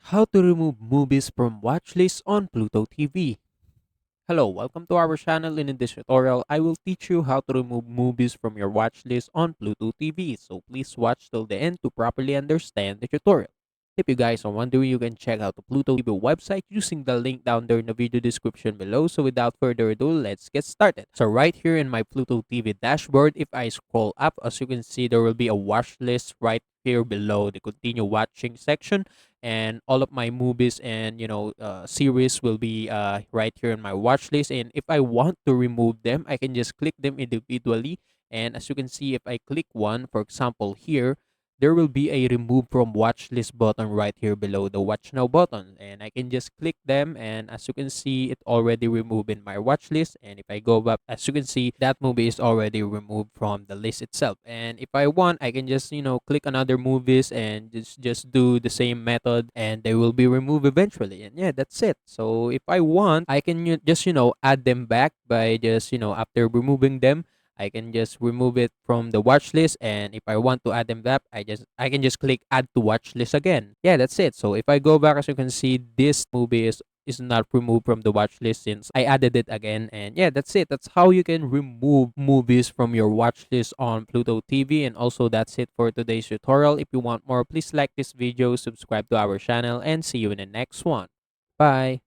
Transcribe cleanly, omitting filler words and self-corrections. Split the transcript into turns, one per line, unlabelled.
How to remove movies from watchlist on Pluto TV. Hello, welcome to our channel. In this tutorial, I will teach you how to remove movies from your watchlist on Pluto TV. So please watch till the end to properly understand the tutorial. If you guys are wondering, you can check out the Pluto TV website using the link down there in the video description below. So without further ado, let's get started. So right here in my Pluto TV dashboard, if I scroll up, as you can see, there will be a watch list right here below the continue watching section, and all of my movies and series will be right here in my watch list. And if I want to remove them, I can just click them individually. And as you can see, if I click one, for example here, there will be a remove from watch list button right here below the watch now button, and I can just click them. And as you can see, it already removed in my watch list. And if I go back, as you can see, that movie is already removed from the list itself. And if I want, I can just click on other movies and just do the same method, and they will be removed eventually. And yeah, that's it. So if I want, I can just add them back by just after removing them, I can just remove it from the watch list. And if I want to add them back, I can just click add to watch list again. Yeah, that's it. So if I go back, as you can see, this movie is not removed from the watch list since I added it again. And yeah, that's it. That's how you can remove movies from your watch list on Pluto TV. And also, that's it for today's tutorial. If you want more, please like this video, subscribe to our channel, and see you in the next one. Bye.